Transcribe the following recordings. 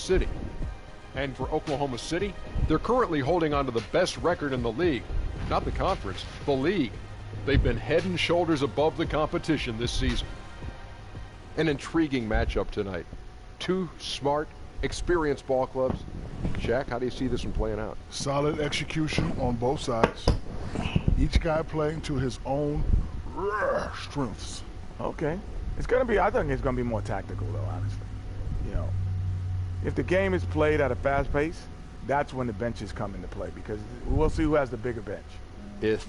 City. And for Oklahoma City, they're currently holding on to the best record in the league. Not the conference, the league. They've been head and shoulders above the competition this season. An intriguing matchup tonight. Two smart, experienced ball clubs. Shaq, how do you see this one playing out? Solid execution on both sides. Each guy playing to his own strengths. Okay. It's going to be, I think it's going to be more tactical, though, honestly. You know, if the game is played at a fast pace, that's when the benches come into play, because we'll see who has the bigger bench. If,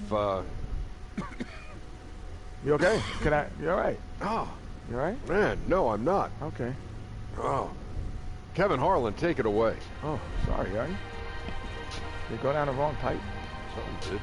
You okay? You all right? Oh. You all right? Man, no, I'm not. Okay. Oh. Kevin Harlan, take it away. Oh, sorry, are you? Did you go down the wrong pipe? Something did.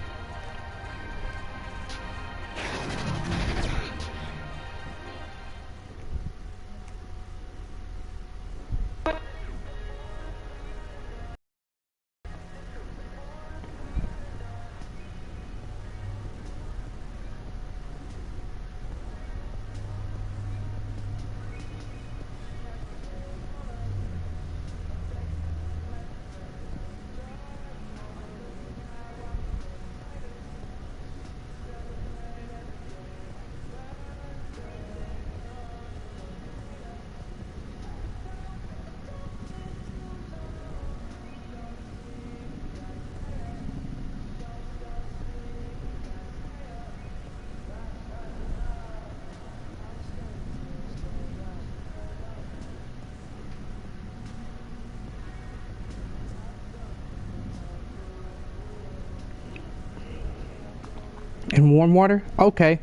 In warm water? Okay.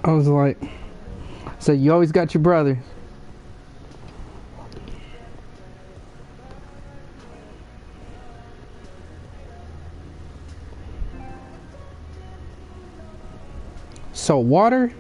I was like, so you always got your brother. So water?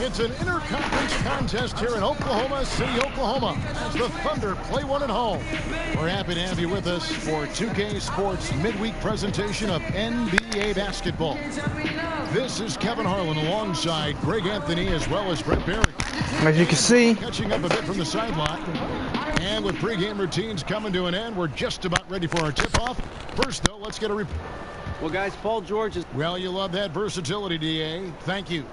It's an interconference contest here in Oklahoma City, Oklahoma, as the Thunder play one at home. We're happy to have you with us for 2K Sports midweek presentation of NBA basketball. This is Kevin Harlan alongside Greg Anthony as well as Brett Berry. As you can see, Catching up a bit from the sideline. And with pregame routines coming to an end, we're just about ready for our tip-off. First, though, let's get a report. Well, guys, Paul George is... Well, you love that versatility, DA. Thank you.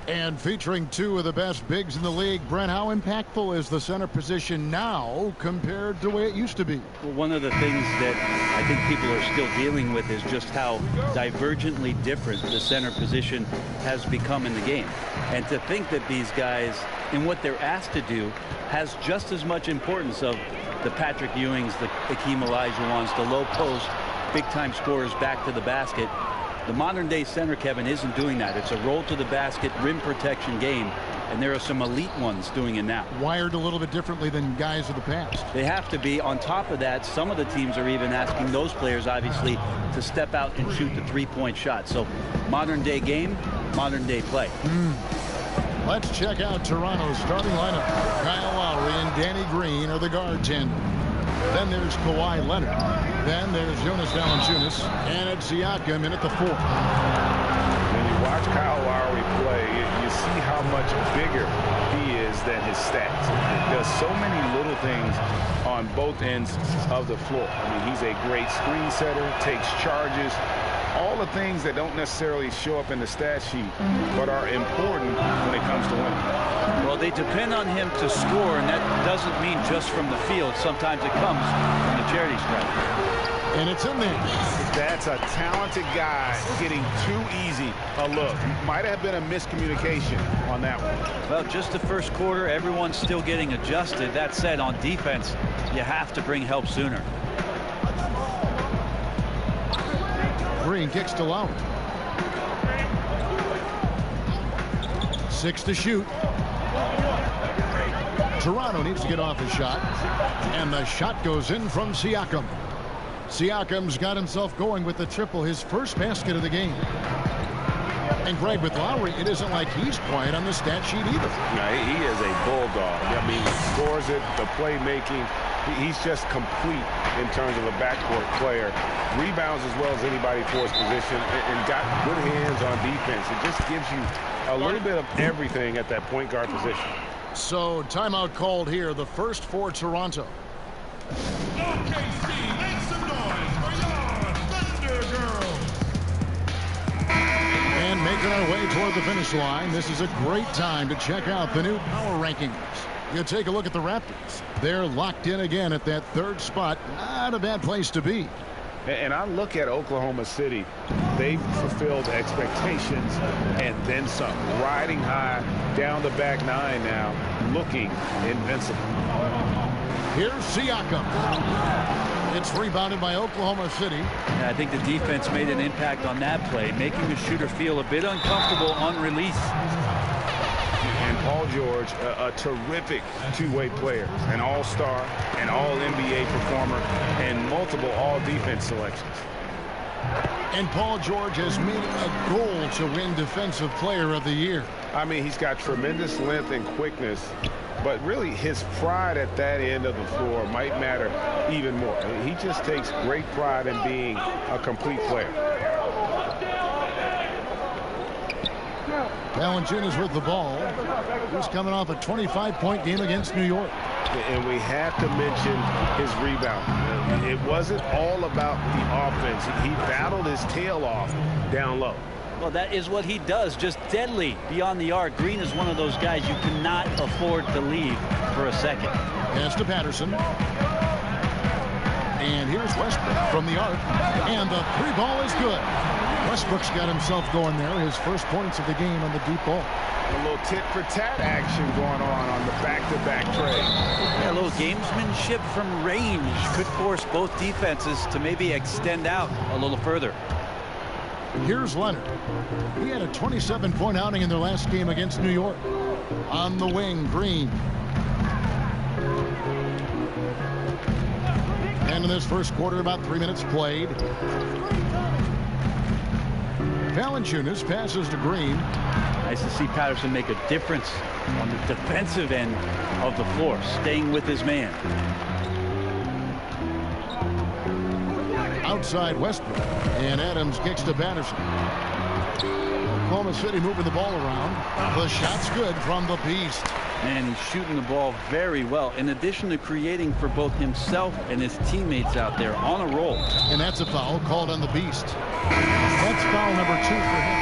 And featuring two of the best bigs in the league, Brent, how impactful is the center position now compared to the way it used to be? Well, one of the things that I think people are still dealing with is just how divergently different the center position has become in the game. And to think that these guys, in what they're asked to do, has just as much importance of the Patrick Ewings, the Hakeem Olajuwons, the low post, big-time scorers back to the basket. The modern-day center, Kevin, isn't doing that. It's a roll-to-the-basket, rim protection game, and there are some elite ones doing it now. Wired a little bit differently than guys of the past. They have to be. On top of that, some of the teams are even asking those players, obviously, to step out and shoot the three-point shot. So, modern-day game, modern-day play. Let's check out Toronto's starting lineup. Kyle Lowry and Danny Green are the guard tandem. Then there's Kawhi Leonard. Then there's Jonas Valanciunas. And it's Siakam in at the 4. When you watch Kyle Lowry play, you see how much bigger he is than his stats. He does so many little things on both ends of the floor. I mean, he's a great screen setter, takes charges, all the things that don't necessarily show up in the stat sheet, but are important when it comes to winning. Well, they depend on him to score, and that doesn't mean just from the field. Sometimes it comes from the charity stripe. And it's in there. That's a talented guy getting too easy a look. Might have been a miscommunication on that one. Well, just the first quarter, everyone's still getting adjusted. That said, on defense, you have to bring help sooner. Green kicks to Lowry. 6 to shoot. Toronto needs to get off his shot. And the shot goes in from Siakam. Siakam's got himself going with the triple, his first basket of the game. And Greg, with Lowry, it isn't like he's quiet on the stat sheet either. No, he is a bulldog. I mean, he scores it, the playmaking. He's just complete in terms of a backcourt player. Rebounds as well as anybody for his position, and got good hands on defense. It just gives you a little bit of everything at that point guard position. So timeout called here, the first for Toronto. OKC, make some noise for your Thunder Girls. And making our way toward the finish line, this is a great time to check out the new power rankings. You take a look at the Raptors. They're locked in again at that third spot. Not a bad place to be. And I look at Oklahoma City. They've fulfilled expectations and then some. Riding high down the back nine now, looking invincible. Here's Siakam. It's rebounded by Oklahoma City. Yeah, I think the defense made an impact on that play, making the shooter feel a bit uncomfortable on release. And Paul George, a terrific two-way player, an all-star, an all-NBA performer, and multiple all-defense selections. And Paul George has made it a goal to win Defensive Player of the Year. I mean, he's got tremendous length and quickness, but really his pride at that end of the floor might matter even more. He just takes great pride in being a complete player. Valanciunas with the ball. He's coming off a 25-point game against New York. And we have to mention his rebound. It wasn't all about the offense. He battled his tail off down low. Well, that is what he does, just deadly beyond the arc. Green is one of those guys you cannot afford to leave for a second. Pass to Patterson. And here's Westbrook from the arc. And the three ball is good. Westbrook's got himself going there. His first points of the game on the deep ball. A little tit-for-tat action going on the back-to-back trade. Yeah, a little gamesmanship from range could force both defenses to maybe extend out a little further. Here's Leonard. He had a 27-point outing in their last game against New York. On the wing, Green. And in this first quarter, about 3 minutes played. Valanciunas passes to Green. Nice to see Patterson make a difference on the defensive end of the floor, staying with his man. Outside Westbrook, and Adams kicks to Patterson. Oklahoma City moving the ball around. The shot's good from the Beast. Man, he's shooting the ball very well, in addition to creating for both himself and his teammates out there on a roll. And that's a foul called on the Beast. That's foul number 2 for him.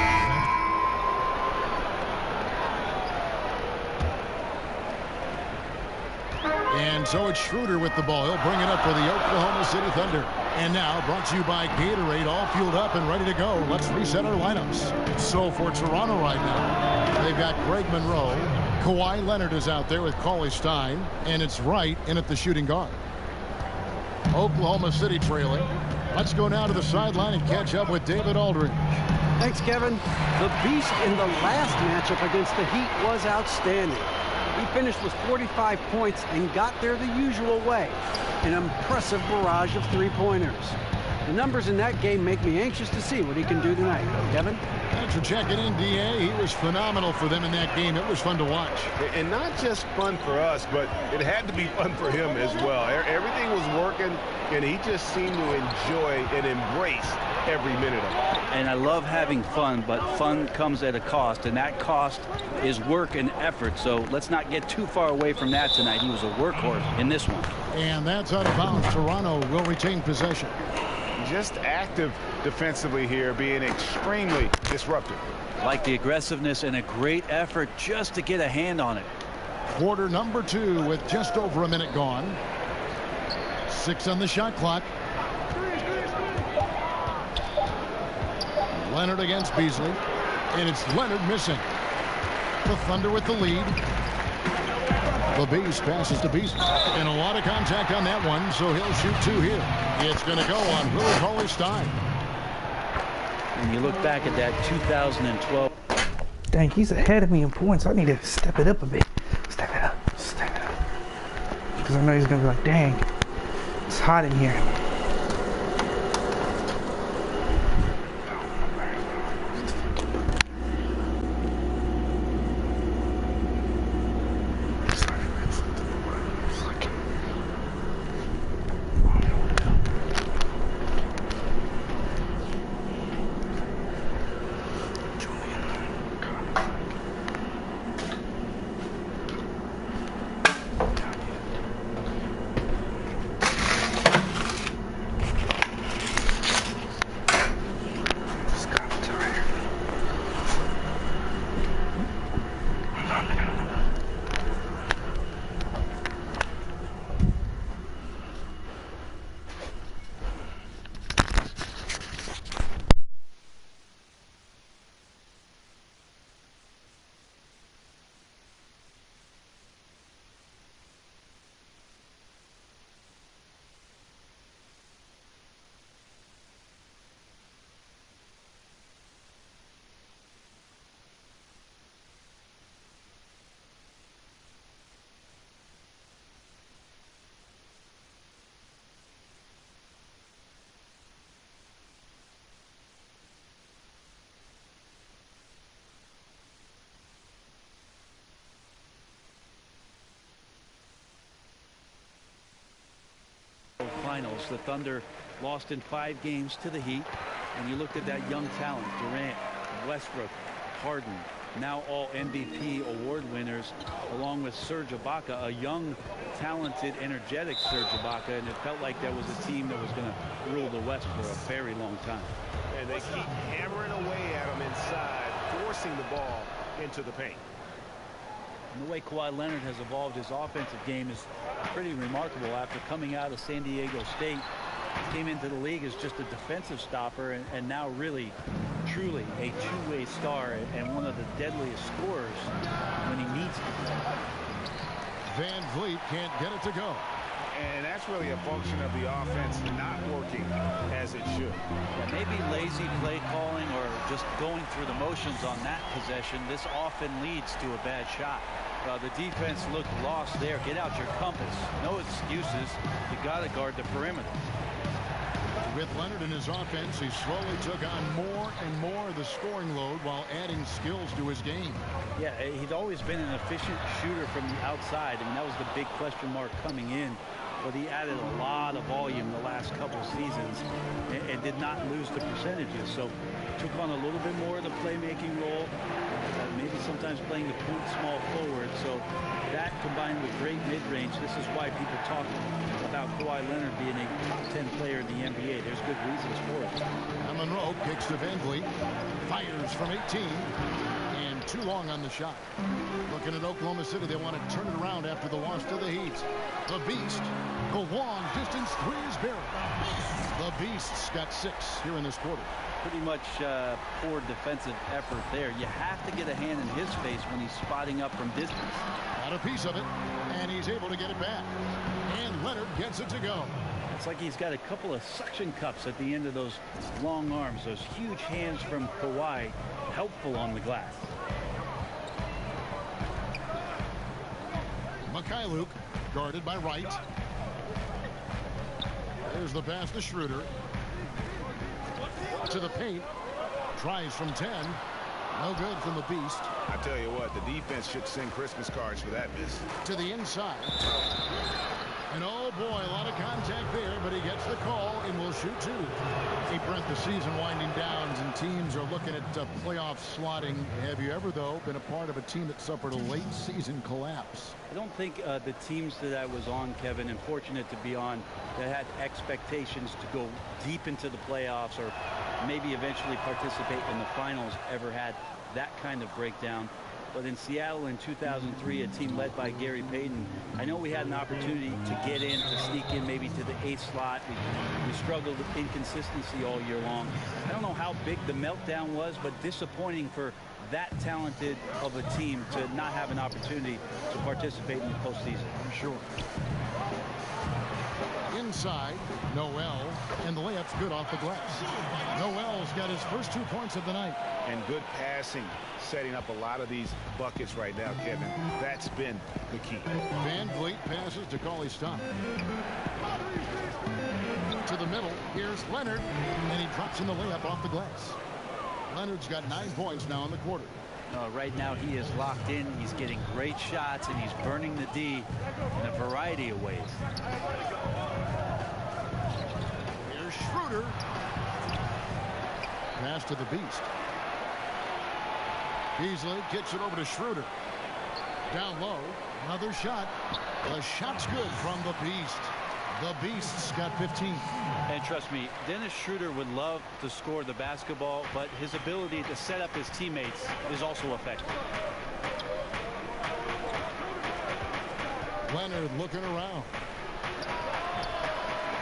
And so it's Schroeder with the ball. He'll bring it up for the Oklahoma City Thunder. And now brought to you by Gatorade, all fueled up and ready to go. Let's reset our lineups. So for Toronto right now, they've got Greg Monroe. Kawhi Leonard is out there with Cauley Stein. And it's Wright in at the shooting guard. Oklahoma City trailing. Let's go now to the sideline and catch up with David Aldridge. Thanks, Kevin. The Beast in the last matchup against the Heat was outstanding. He finished with 45 points and got there the usual way. An impressive barrage of three-pointers. The numbers in that game make me anxious to see what he can do tonight. Kevin? Thanks for checking in, DA. He was phenomenal for them in that game. It was fun to watch. And not just fun for us, but it had to be fun for him as well. Everything was working, and he just seemed to enjoy and embrace every minute of it. And I love having fun, but fun comes at a cost, and that cost is work and effort. So let's not get too far away from that tonight. He was a workhorse in this one. And that's out of bounds. Toronto will retain possession. Just active defensively here, being extremely disruptive. Like the aggressiveness and a great effort just to get a hand on it. Quarter number 2 with just over a minute gone. 6 on the shot clock. Leonard against Beasley. And it's Leonard missing. The Thunder with the lead. The Beast passes to Beasley. And a lot of contact on that one, so he'll shoot 2 here. It's going to go on Willie Cauley-Stein. And you look back at that 2012. Dang, he's ahead of me in points. I need to step it up a bit. Step it up. Step it up. Because I know he's going to be like, dang, it's hot in here. Finals, the Thunder lost in 5 games to the Heat, and you looked at that young talent, Durant, Westbrook, Harden, now all MVP award winners, along with Serge Ibaka, a young, talented, energetic Serge Ibaka, and it felt like that was a team that was going to rule the West for a very long time. And they keep hammering away at him inside, forcing the ball into the paint. And the way Kawhi Leonard has evolved his offensive game is pretty remarkable. After coming out of San Diego State, he came into the league as just a defensive stopper, and now really, truly a two-way star and one of the deadliest scorers when he needs to. Van Vliet can't get it to go. And that's really a function of the offense not working as it should. Yeah, maybe lazy play calling or just going through the motions on that possession. This often leads to a bad shot. The defense looked lost there. Get out your compass. No excuses. You got to guard the perimeter. With Leonard in his offense, he slowly took on more and more of the scoring load while adding skills to his game. Yeah, he'd always been an efficient shooter from the outside. I mean, that was the big question mark coming in. But he added a lot of volume the last couple seasons and did not lose the percentages. So took on a little bit more of the playmaking role, maybe sometimes playing the point small forward. So that combined with great mid-range, this is why people talk about Kawhi Leonard being a top 10 player in the NBA. There's good reasons for it. And Monroe kicks to Van Vliet, fires from 18, and too long on the shot. Looking at Oklahoma City, they want to turn it around after the loss to the Heat. The Beast, the long distance three is buried. The Beast's got 6 here in this quarter. Pretty much poor defensive effort there. You have to get a hand in his face when he's spotting up from distance. Got a piece of it, and he's able to get it back. And Leonard gets it to go. It's like he's got a couple of suction cups at the end of those long arms. Those huge hands from Kawhi, helpful on the glass. Mikhailuk, guarded by Wright. There's the pass to Schroeder. To the paint. Tries from 10. No good from the Beast. I tell you what, the defense should send Christmas cards for that miss. To the inside. And oh boy, a lot of contact there, but he gets the call and will shoot 2. Hey, Brent, the season winding down and teams are looking at playoff slotting. Have you ever, though, been a part of a team that suffered a late season collapse? I don't think the teams that I was on, Kevin, and fortunate to be on, that had expectations to go deep into the playoffs or maybe eventually participate in the finals ever had that kind of breakdown. But in Seattle in 2003, a team led by Gary Payton, I know we had an opportunity to get in, to sneak in maybe to the 8th slot. We struggled with inconsistency all year long. I don't know how big the meltdown was, but disappointing for that talented of a team to not have an opportunity to participate in the postseason. I'm sure. Inside, Noel, and the layup's good off the glass. Noel's got his first 2 points of the night. And good passing, setting up a lot of these buckets right now, Kevin. That's been the key. Van Vliet passes to Cauley-Stein. To the middle, here's Leonard, and he drops in the layup off the glass. Leonard's got 9 points now in the quarter. Right now he is locked in. He's getting great shots, and he's burning the D in a variety of ways. Here's Schroeder. Pass to the Beast. Beasley kicks it over to Schroeder. Down low. Another shot. The shot's good from the Beast. The Beast's got 15. And trust me, Dennis Schroeder would love to score the basketball, but his ability to set up his teammates is also effective. Leonard looking around.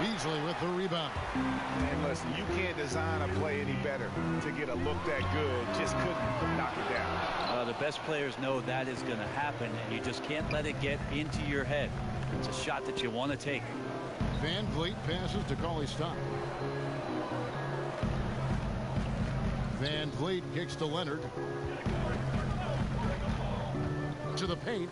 Beasley with the rebound. And listen, you can't design a play any better to get a look that good. Just couldn't knock it down. The best players know that is going to happen, and you just can't let it get into your head. It's a shot that you want to take. Van Vliet passes to Cauley-Stein. Van Vliet kicks to Leonard. To the paint.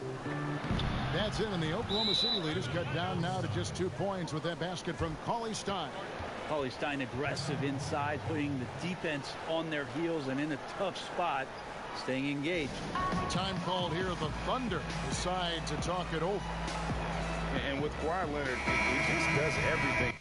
That's in, and the Oklahoma City lead is cut down now to just 2 points with that basket from Cauley-Stein. Cauley-Stein aggressive inside, putting the defense on their heels and in a tough spot, staying engaged. Time called here. The Thunder decide to talk it over. And with Kawhi Leonard, he just does everything.